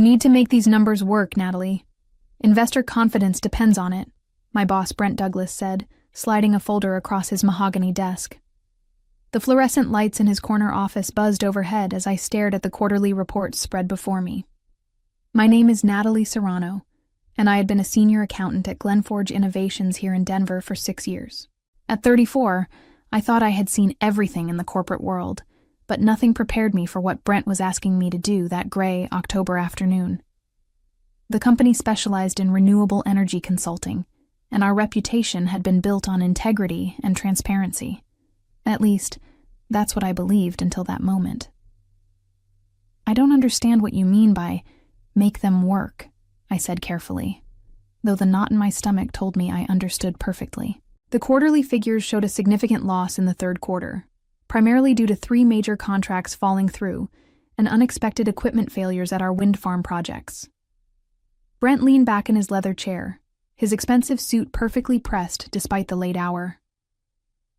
need to make these numbers work, Natalie. Investor confidence depends on it, my boss Brent Douglas said, sliding a folder across his mahogany desk. The fluorescent lights in his corner office buzzed overhead as I stared at the quarterly reports spread before me. My name is Natalie Serrano, and I had been a senior accountant at Glenforge Innovations here in Denver for 6 years. At 34, I thought I had seen everything in the corporate world, but nothing prepared me for what Brent was asking me to do that gray October afternoon. The company specialized in renewable energy consulting, and our reputation had been built on integrity and transparency. At least, that's what I believed until that moment. I don't understand what you mean by make them work, I said carefully, though the knot in my stomach told me I understood perfectly. The quarterly figures showed a significant loss in the third quarter, primarily due to 3 major contracts falling through and unexpected equipment failures at our wind farm projects. Brent leaned back in his leather chair, his expensive suit perfectly pressed despite the late hour.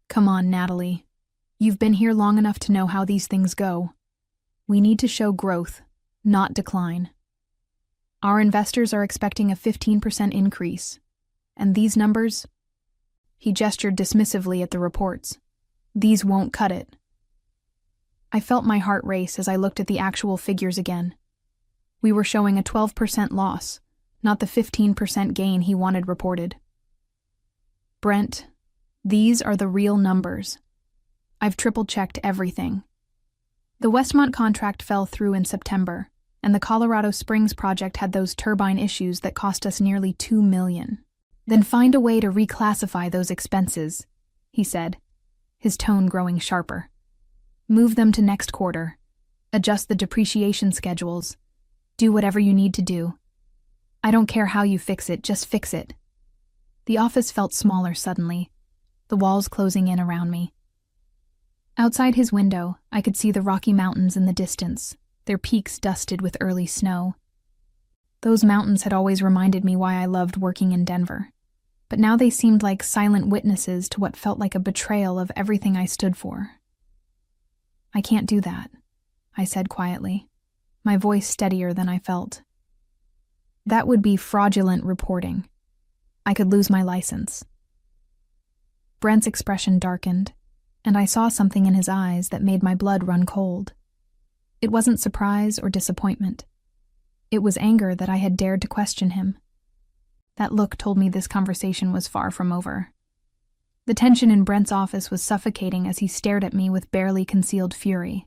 Come on, Natalie. You've been here long enough to know how these things go. We need to show growth, not decline. Our investors are expecting a 15% increase, and these numbers... He gestured dismissively at the reports. These won't cut it. I felt my heart race as I looked at the actual figures again. We were showing a 12% loss, not the 15% gain he wanted reported. Brent, these are the real numbers. I've triple-checked everything. The Westmont contract fell through in September, and the Colorado Springs project had those turbine issues that cost us nearly $2 million. Then find a way to reclassify those expenses, he said, his tone growing sharper. Move them to next quarter. Adjust the depreciation schedules. Do whatever you need to do. I don't care how you fix it, just fix it. The office felt smaller suddenly, the walls closing in around me. Outside his window, I could see the Rocky Mountains in the distance, their peaks dusted with early snow. Those mountains had always reminded me why I loved working in Denver, but now they seemed like silent witnesses to what felt like a betrayal of everything I stood for. I can't do that, I said quietly, my voice steadier than I felt. That would be fraudulent reporting. I could lose my license. Brent's expression darkened, and I saw something in his eyes that made my blood run cold. It wasn't surprise or disappointment. It was anger that I had dared to question him. That look told me this conversation was far from over. The tension in Brent's office was suffocating as he stared at me with barely concealed fury.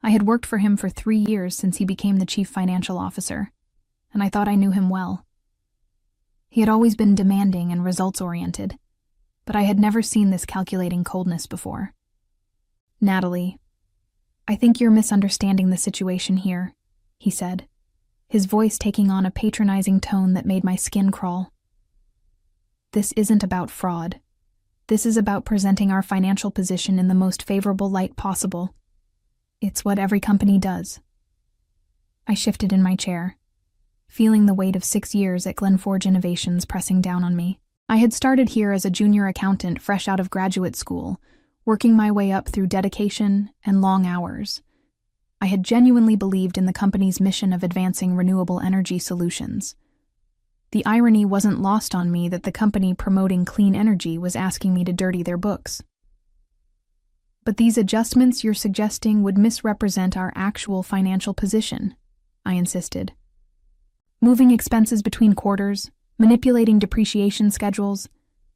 I had worked for him for 3 years since he became the chief financial officer, and I thought I knew him well. He had always been demanding and results-oriented, but I had never seen this calculating coldness before. Natalie, I think you're misunderstanding the situation here, he said, his voice taking on a patronizing tone that made my skin crawl. This isn't about fraud. This is about presenting our financial position in the most favorable light possible. It's what every company does. I shifted in my chair, feeling the weight of 6 years at Glenforge Innovations pressing down on me. I had started here as a junior accountant fresh out of graduate school, working my way up through dedication and long hours. I had genuinely believed in the company's mission of advancing renewable energy solutions. The irony wasn't lost on me that the company promoting clean energy was asking me to dirty their books. But these adjustments you're suggesting would misrepresent our actual financial position, I insisted. Moving expenses between quarters, manipulating depreciation schedules,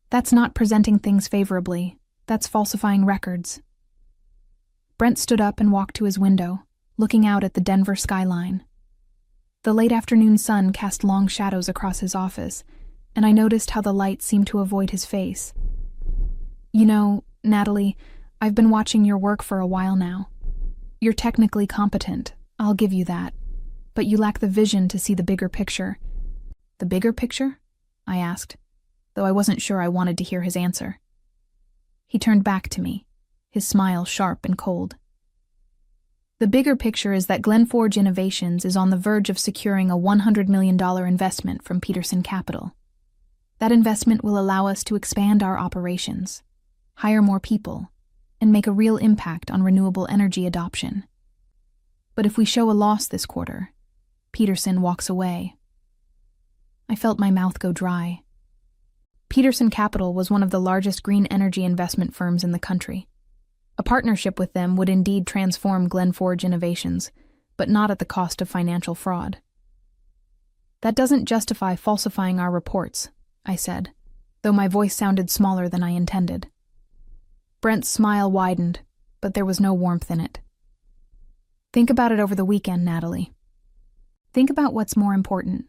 that's not presenting things favorably, that's falsifying records. Brent stood up and walked to his window, looking out at the Denver skyline. The late afternoon sun cast long shadows across his office, and I noticed how the light seemed to avoid his face. You know, Natalie, I've been watching your work for a while now. You're technically competent, I'll give you that, but you lack the vision to see the bigger picture. The bigger picture? I asked, though I wasn't sure I wanted to hear his answer. He turned back to me, his smile sharp and cold. The bigger picture is that Glenforge Innovations is on the verge of securing a $100 million investment from Peterson Capital. That investment will allow us to expand our operations, hire more people, and make a real impact on renewable energy adoption. But if we show a loss this quarter, Peterson walks away. I felt my mouth go dry. Peterson Capital was one of the largest green energy investment firms in the country. A partnership with them would indeed transform Glenforge Innovations, but not at the cost of financial fraud. That doesn't justify falsifying our reports, I said, though my voice sounded smaller than I intended. Brent's smile widened, but there was no warmth in it. Think about it over the weekend, Natalie. Think about what's more important,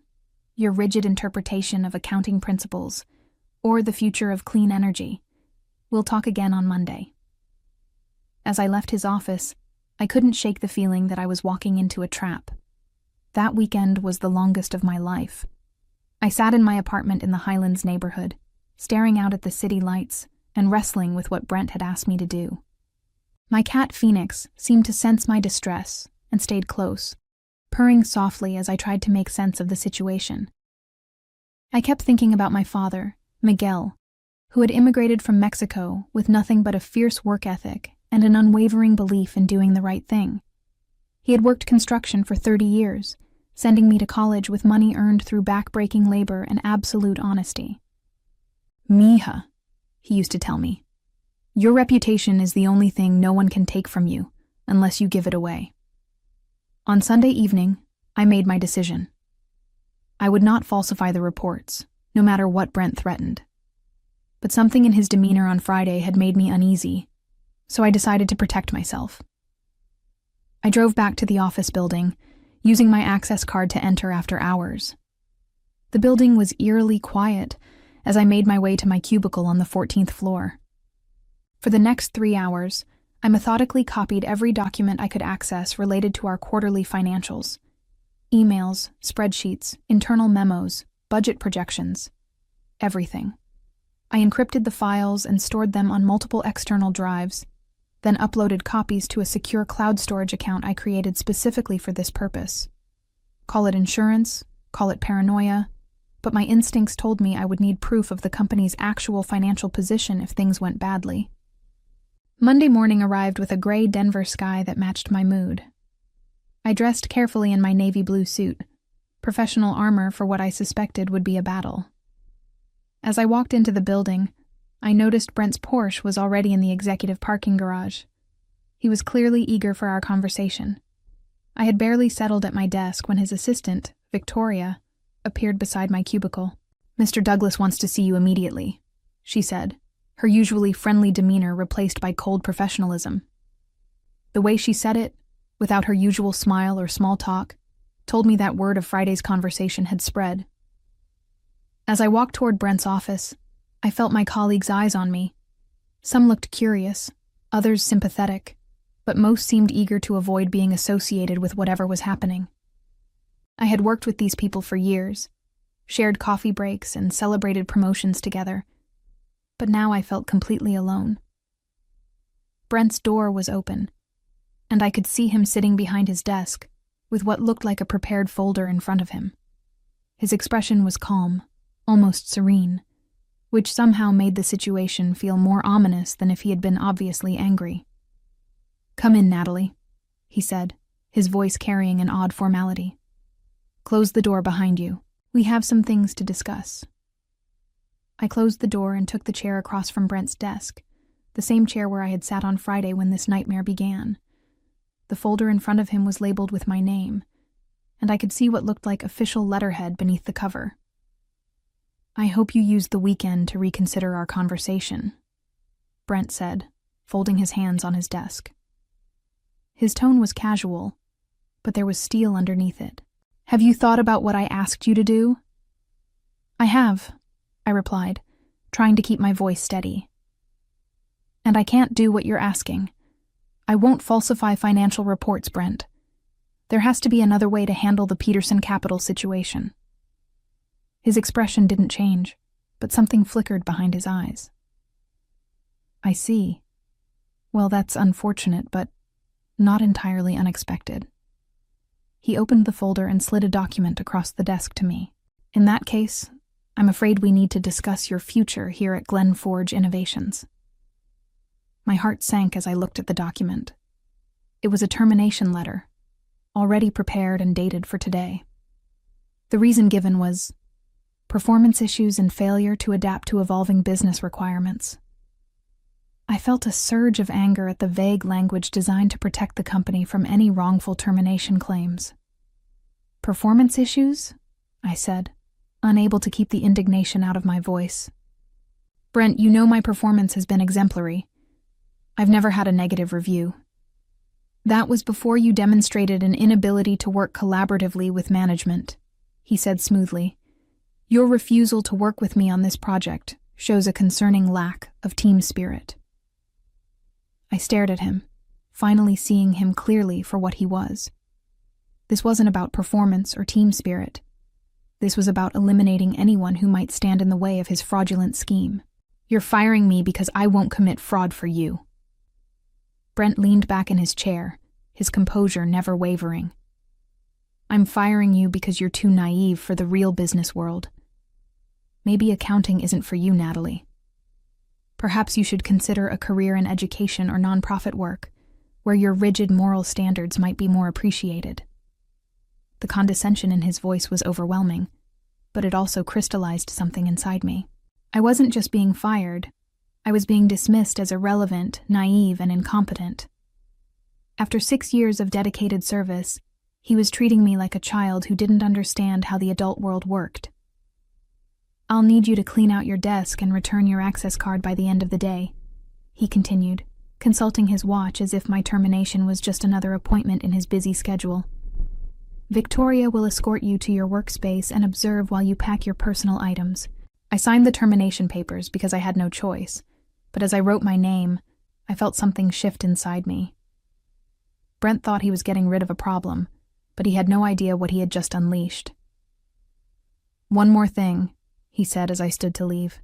your rigid interpretation of accounting principles, or the future of clean energy. We'll talk again on Monday. As I left his office, I couldn't shake the feeling that I was walking into a trap. That weekend was the longest of my life. I sat in my apartment in the Highlands neighborhood, staring out at the city lights and wrestling with what Brent had asked me to do. My cat Phoenix seemed to sense my distress and stayed close, purring softly as I tried to make sense of the situation. I kept thinking about my father, Miguel, who had immigrated from Mexico with nothing but a fierce work ethic and an unwavering belief in doing the right thing. He had worked construction for 30 years, sending me to college with money earned through back-breaking labor and absolute honesty. Mija, he used to tell me, your reputation is the only thing no one can take from you unless you give it away. On Sunday evening, I made my decision. I would not falsify the reports, no matter what Brent threatened. But something in his demeanor on Friday had made me uneasy, so I decided to protect myself. I drove back to the office building, using my access card to enter after hours. The building was eerily quiet as I made my way to my cubicle on the 14th floor. For the next 3 hours, I methodically copied every document I could access related to our quarterly financials. Emails, spreadsheets, internal memos, budget projections. Everything. I encrypted the files and stored them on multiple external drives, then uploaded copies to a secure cloud storage account I created specifically for this purpose. Call it insurance, call it paranoia, but my instincts told me I would need proof of the company's actual financial position if things went badly. Monday morning arrived with a gray Denver sky that matched my mood. I dressed carefully in my navy blue suit, professional armor for what I suspected would be a battle. As I walked into the building, I noticed Brent's Porsche was already in the executive parking garage. He was clearly eager for our conversation. I had barely settled at my desk when his assistant, Victoria, appeared beside my cubicle. "Mr. Douglas wants to see you immediately," she said, her usually friendly demeanor replaced by cold professionalism. The way she said it, without her usual smile or small talk, told me that word of Friday's conversation had spread. As I walked toward Brent's office, I felt my colleagues' eyes on me. Some looked curious, others sympathetic, but most seemed eager to avoid being associated with whatever was happening. I had worked with these people for years, shared coffee breaks and celebrated promotions together, but now I felt completely alone. Brent's door was open, and I could see him sitting behind his desk with what looked like a prepared folder in front of him. His expression was calm, almost serene, which somehow made the situation feel more ominous than if he had been obviously angry. "Come in, Natalie," he said, his voice carrying an odd formality. "Close the door behind you. We have some things to discuss." I closed the door and took the chair across from Brent's desk, the same chair where I had sat on Friday when this nightmare began. The folder in front of him was labeled with my name, and I could see what looked like official letterhead beneath the cover. "I hope you used the weekend to reconsider our conversation," Brent said, folding his hands on his desk. His tone was casual, but there was steel underneath it. "Have you thought about what I asked you to do?" "I have," I replied, trying to keep my voice steady. "And I can't do what you're asking. I won't falsify financial reports, Brent. There has to be another way to handle the Peterson Capital situation." His expression didn't change, but something flickered behind his eyes. "I see. Well, that's unfortunate, but not entirely unexpected." He opened the folder and slid a document across the desk to me. "In that case, I'm afraid we need to discuss your future here at Glenforge Innovations." My heart sank as I looked at the document. It was a termination letter, already prepared and dated for today. The reason given was performance issues and failure to adapt to evolving business requirements. I felt a surge of anger at the vague language designed to protect the company from any wrongful termination claims. Performance issues? I said, unable to keep the indignation out of my voice. Brent, you know my performance has been exemplary. I've never had a negative review. That was before you demonstrated an inability to work collaboratively with management, he said smoothly. Your refusal to work with me on this project shows a concerning lack of team spirit. I stared at him, finally seeing him clearly for what he was. This wasn't about performance or team spirit. This was about eliminating anyone who might stand in the way of his fraudulent scheme. You're firing me because I won't commit fraud for you. Brent leaned back in his chair, his composure never wavering. I'm firing you because you're too naive for the real business world. Maybe accounting isn't for you, Natalie. Perhaps you should consider a career in education or nonprofit work, where your rigid moral standards might be more appreciated. The condescension in his voice was overwhelming, but it also crystallized something inside me. I wasn't just being fired. I was being dismissed as irrelevant, naive, and incompetent. After 6 years of dedicated service, he was treating me like a child who didn't understand how the adult world worked. I'll need you to clean out your desk and return your access card by the end of the day, he continued, consulting his watch as if my termination was just another appointment in his busy schedule. Victoria will escort you to your workspace and observe while you pack your personal items. I signed the termination papers because I had no choice, but as I wrote my name, I felt something shift inside me. Brent thought he was getting rid of a problem, but he had no idea what he had just unleashed. One more thing, he said as I stood to leave.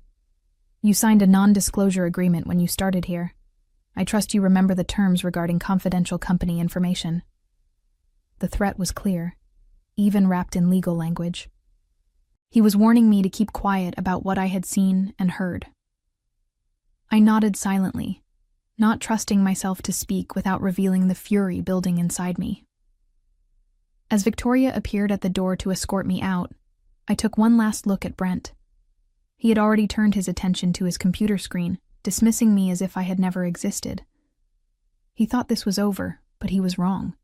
You signed a non-disclosure agreement when you started here. I trust you remember the terms regarding confidential company information. The threat was clear, even wrapped in legal language. He was warning me to keep quiet about what I had seen and heard. I nodded silently, not trusting myself to speak without revealing the fury building inside me. As Victoria appeared at the door to escort me out, I took one last look at Brent. He had already turned his attention to his computer screen, dismissing me as if I had never existed. He thought this was over, but he was wrong.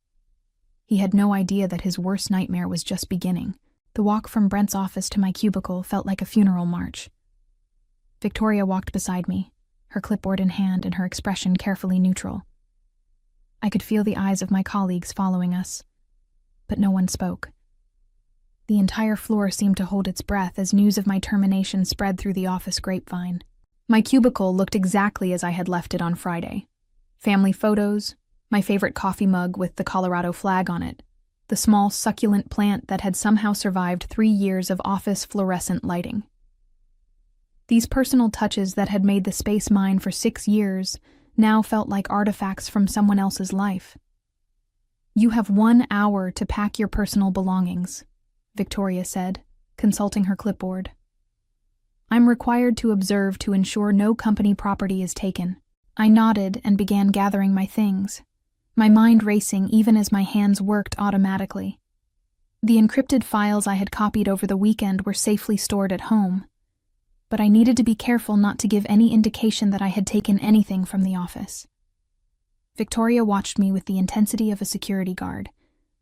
He had no idea that his worst nightmare was just beginning. The walk from Brent's office to my cubicle felt like a funeral march. Victoria walked beside me, her clipboard in hand and her expression carefully neutral. I could feel the eyes of my colleagues following us, but no one spoke. The entire floor seemed to hold its breath as news of my termination spread through the office grapevine. My cubicle looked exactly as I had left it on Friday. Family photos, my favorite coffee mug with the Colorado flag on it, the small succulent plant that had somehow survived 3 years of office fluorescent lighting. These personal touches that had made the space mine for 6 years now felt like artifacts from someone else's life. You have 1 hour to pack your personal belongings, Victoria said, consulting her clipboard. I'm required to observe to ensure no company property is taken. I nodded and began gathering my things, my mind racing even as my hands worked automatically. The encrypted files I had copied over the weekend were safely stored at home, but I needed to be careful not to give any indication that I had taken anything from the office. Victoria watched me with the intensity of a security guard,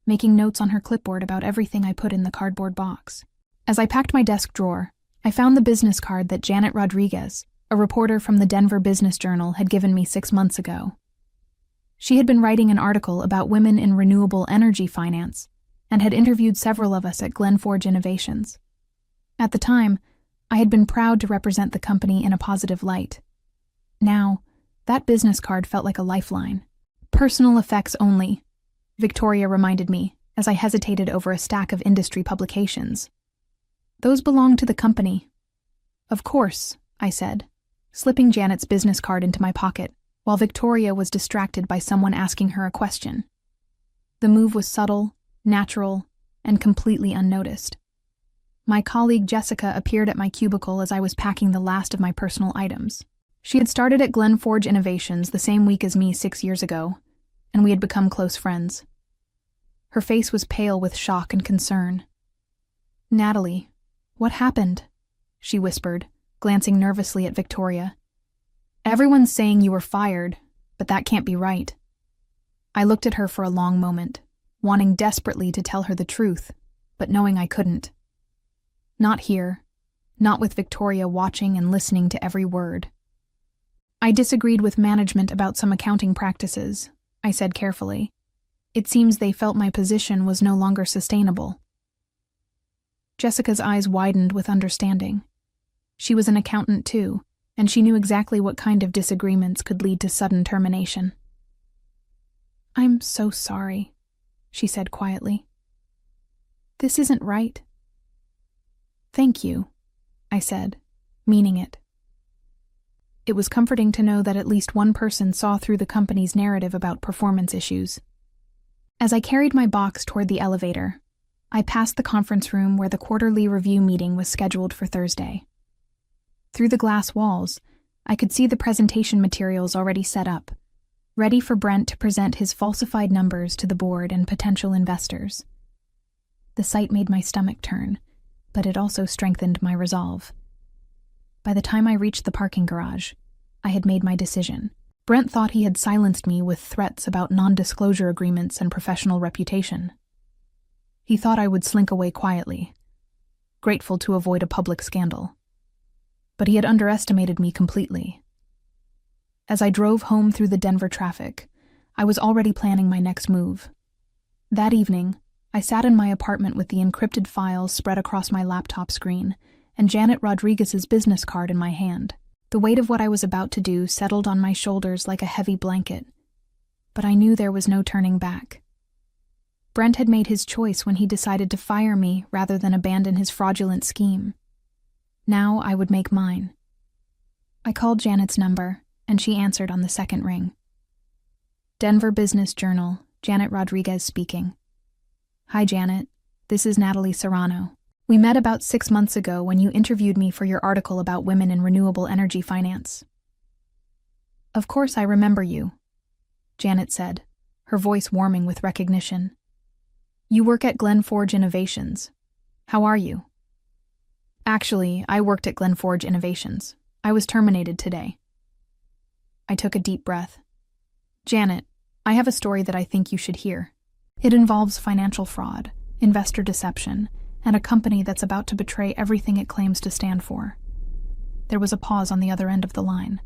making notes on her clipboard about everything I put in the cardboard box. As I packed my desk drawer, I found the business card that Janet Rodriguez, a reporter from the Denver Business Journal, had given me 6 months ago. She had been writing an article about women in renewable energy finance and had interviewed several of us at Glenforge Innovations. At the time, I had been proud to represent the company in a positive light. Now, that business card felt like a lifeline. Personal effects only, Victoria reminded me as I hesitated over a stack of industry publications. Those belong to the company. Of course, I said, slipping Janet's business card into my pocket while Victoria was distracted by someone asking her a question. The move was subtle, natural, and completely unnoticed. My colleague Jessica appeared at my cubicle as I was packing the last of my personal items. She had started at Glenforge Innovations the same week as me 6 years ago, and we had become close friends. Her face was pale with shock and concern. Natalie, what happened? She whispered, glancing nervously at Victoria. Everyone's saying you were fired, but that can't be right. I looked at her for a long moment, wanting desperately to tell her the truth, but knowing I couldn't. Not here, not with Victoria watching and listening to every word. I disagreed with management about some accounting practices, I said carefully. It seems they felt my position was no longer sustainable. Jessica's eyes widened with understanding. She was an accountant too, and she knew exactly what kind of disagreements could lead to sudden termination. I'm so sorry, she said quietly. This isn't right. Thank you, I said, meaning it. It was comforting to know that at least one person saw through the company's narrative about performance issues. As I carried my box toward the elevator, I passed the conference room where the quarterly review meeting was scheduled for Thursday. Through the glass walls, I could see the presentation materials already set up, ready for Brent to present his falsified numbers to the board and potential investors. The sight made my stomach turn, but it also strengthened my resolve. By the time I reached the parking garage, I had made my decision. Brent thought he had silenced me with threats about non-disclosure agreements and professional reputation. He thought I would slink away quietly, grateful to avoid a public scandal. But he had underestimated me completely. As I drove home through the Denver traffic, I was already planning my next move. That evening, I sat in my apartment with the encrypted files spread across my laptop screen and Janet Rodriguez's business card in my hand. The weight of what I was about to do settled on my shoulders like a heavy blanket, but I knew there was no turning back. Brent had made his choice when he decided to fire me rather than abandon his fraudulent scheme. Now I would make mine. I called Janet's number, and she answered on the second ring. Denver Business Journal, Janet Rodriguez speaking. Hi, Janet. This is Natalie Serrano. We met about 6 months ago when you interviewed me for your article about women in renewable energy finance. Of course I remember you, Janet said, her voice warming with recognition. You work at Glenforge Innovations. How are you? Actually, I worked at Glenforge Innovations. I was terminated today. I took a deep breath. Janet, I have a story that I think you should hear. It involves financial fraud, investor deception, and a company that's about to betray everything it claims to stand for. There was a pause on the other end of the line.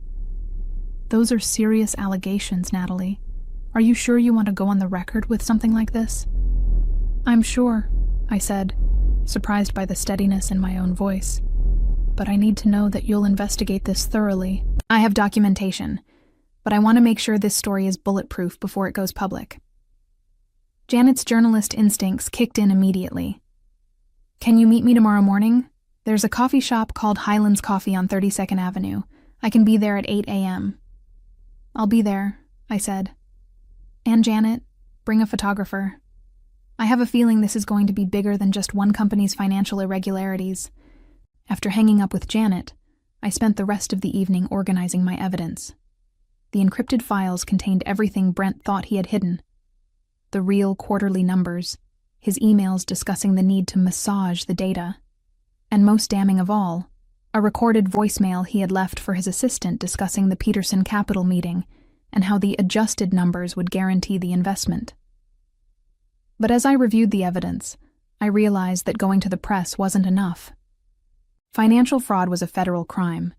Those are serious allegations, Natalie. Are you sure you want to go on the record with something like this? I'm sure, I said, surprised by the steadiness in my own voice. But I need to know that you'll investigate this thoroughly. I have documentation, but I want to make sure this story is bulletproof before it goes public. Janet's journalist instincts kicked in immediately. Can you meet me tomorrow morning? There's a coffee shop called Highlands Coffee on 32nd Avenue. I can be there at 8 a.m. I'll be there, I said. And Janet, bring a photographer. I have a feeling this is going to be bigger than just one company's financial irregularities. After hanging up with Janet, I spent the rest of the evening organizing my evidence. The encrypted files contained everything Brent thought he had hidden. The real quarterly numbers, his emails discussing the need to massage the data, and most damning of all, a recorded voicemail he had left for his assistant discussing the Peterson Capital meeting and how the adjusted numbers would guarantee the investment. But as I reviewed the evidence, I realized that going to the press wasn't enough. Financial fraud was a federal crime,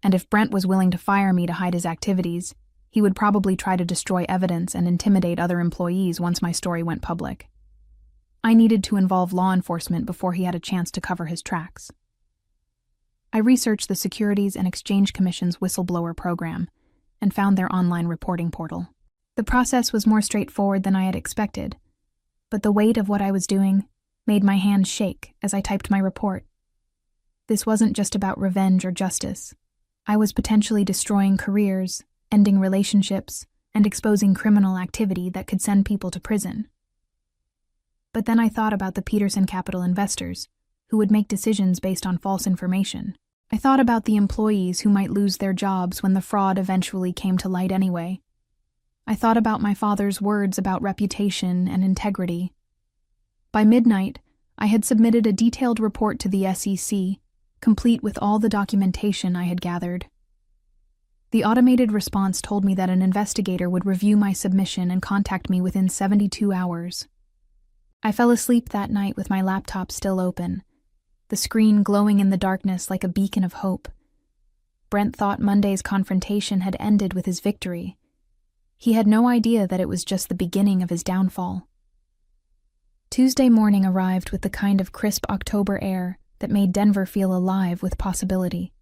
and if Brent was willing to fire me to hide his activities, he would probably try to destroy evidence and intimidate other employees once my story went public. I needed to involve law enforcement before he had a chance to cover his tracks. I researched the Securities and Exchange Commission's whistleblower program and found their online reporting portal. The process was more straightforward than I had expected, but the weight of what I was doing made my hands shake as I typed my report. This wasn't just about revenge or justice. I was potentially destroying careers, ending relationships, and exposing criminal activity that could send people to prison. But then I thought about the Peterson Capital investors, who would make decisions based on false information. I thought about the employees who might lose their jobs when the fraud eventually came to light anyway. I thought about my father's words about reputation and integrity. By midnight, I had submitted a detailed report to the SEC, complete with all the documentation I had gathered. The automated response told me that an investigator would review my submission and contact me within 72 hours. I fell asleep that night with my laptop still open, the screen glowing in the darkness like a beacon of hope. Brent thought Monday's confrontation had ended with his victory. He had no idea that it was just the beginning of his downfall. Tuesday morning arrived with the kind of crisp October air that made Denver feel alive with possibility.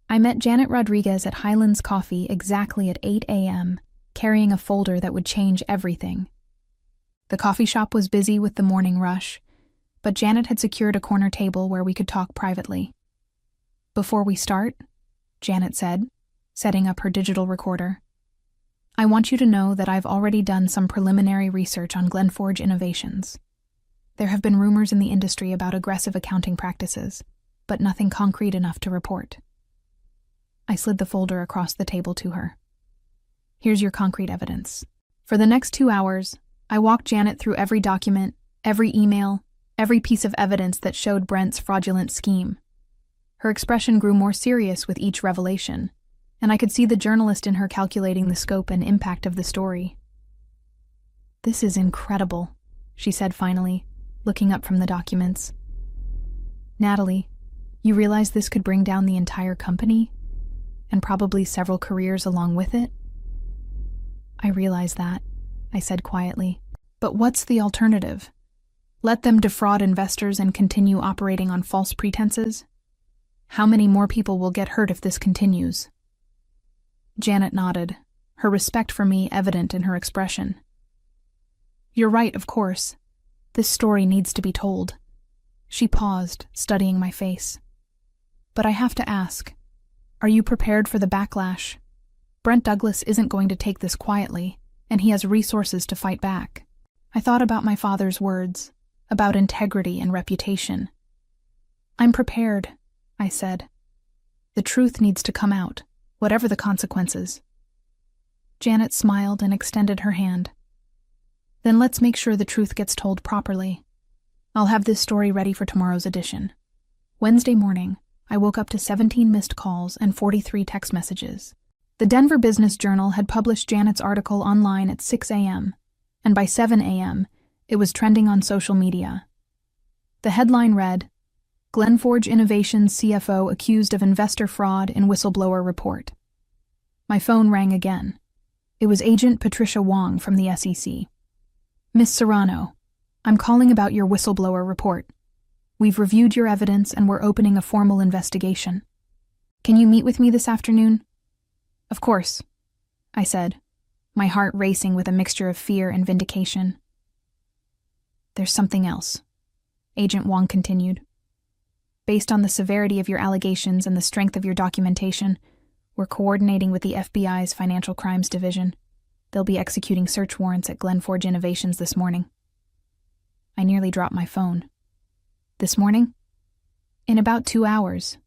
I met Janet Rodriguez at Highlands Coffee exactly at 8 a.m., carrying a folder that would change everything. The coffee shop was busy with the morning rush, but Janet had secured a corner table where we could talk privately. "Before we start," Janet said, setting up her digital recorder, "I want you to know that I've already done some preliminary research on Glenforge Innovations. There have been rumors in the industry about aggressive accounting practices, but nothing concrete enough to report." I slid the folder across the table to her. "Here's your concrete evidence." For the next 2 hours, I walked Janet through every document, every email, every piece of evidence that showed Brent's fraudulent scheme. Her expression grew more serious with each revelation, and I could see the journalist in her calculating the scope and impact of the story. "This is incredible," she said finally, looking up from the documents. "Natalie, you realize this could bring down the entire company? And probably several careers along with it?" "I realize that," I said quietly. "But what's the alternative? Let them defraud investors and continue operating on false pretenses? How many more people will get hurt if this continues?" Janet nodded, her respect for me evident in her expression. "You're right, of course. This story needs to be told." She paused, studying my face. "But I have to ask, are you prepared for the backlash? Brent Douglas isn't going to take this quietly, and he has resources to fight back." I thought about my father's words, about integrity and reputation. "I'm prepared," I said. "The truth needs to come out, whatever the consequences." Janet smiled and extended her hand. "Then let's make sure the truth gets told properly. I'll have this story ready for tomorrow's edition." Wednesday morning, I woke up to 17 missed calls and 43 text messages. The Denver Business Journal had published Janet's article online at 6 a.m., and by 7 a.m., it was trending on social media. The headline read, "Glenforge Innovations CFO accused of investor fraud in whistleblower report." My phone rang again. It was Agent Patricia Wong from the SEC. "Miss Serrano, I'm calling about your whistleblower report. We've reviewed your evidence and we're opening a formal investigation. Can you meet with me this afternoon?" "Of course," I said, my heart racing with a mixture of fear and vindication. "There's something else," Agent Wong continued. "Based on the severity of your allegations and the strength of your documentation, we're coordinating with the FBI's Financial Crimes Division. They'll be executing search warrants at Glenforge Innovations this morning." I nearly dropped my phone. "This morning?" "In about 2 hours,"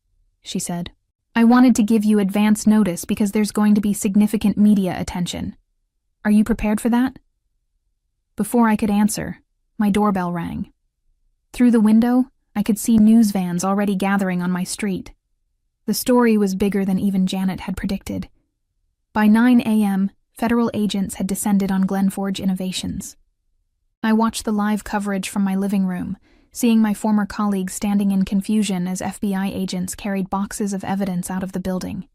she said. "I wanted to give you advance notice because there's going to be significant media attention. Are you prepared for that?" Before I could answer, my doorbell rang. Through the window, I could see news vans already gathering on my street. The story was bigger than even Janet had predicted. By 9 a.m., federal agents had descended on Glenforge Innovations. I watched the live coverage from my living room, seeing my former colleagues standing in confusion as FBI agents carried boxes of evidence out of the building.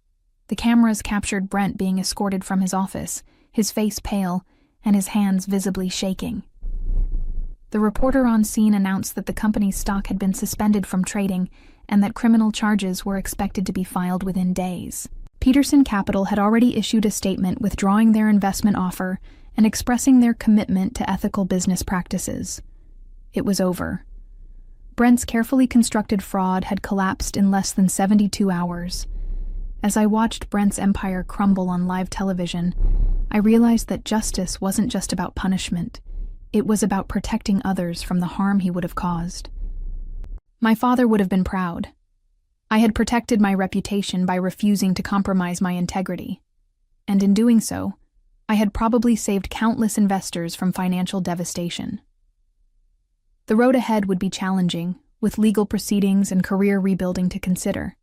The cameras captured Brent being escorted from his office, his face pale, and his hands visibly shaking. The reporter on scene announced that the company's stock had been suspended from trading and that criminal charges were expected to be filed within days. Peterson Capital had already issued a statement withdrawing their investment offer and expressing their commitment to ethical business practices. It was over. Brent's carefully constructed fraud had collapsed in less than 72 hours. As I watched Brent's empire crumble on live television, I realized that justice wasn't just about punishment. It was about protecting others from the harm he would have caused. My father would have been proud. I had protected my reputation by refusing to compromise my integrity. And in doing so, I had probably saved countless investors from financial devastation. The road ahead would be challenging, with legal proceedings and career rebuilding to consider.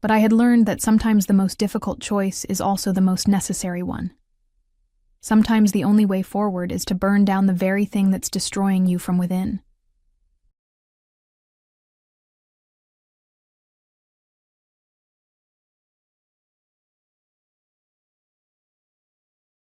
But I had learned that sometimes the most difficult choice is also the most necessary one. Sometimes the only way forward is to burn down the very thing that's destroying you from within.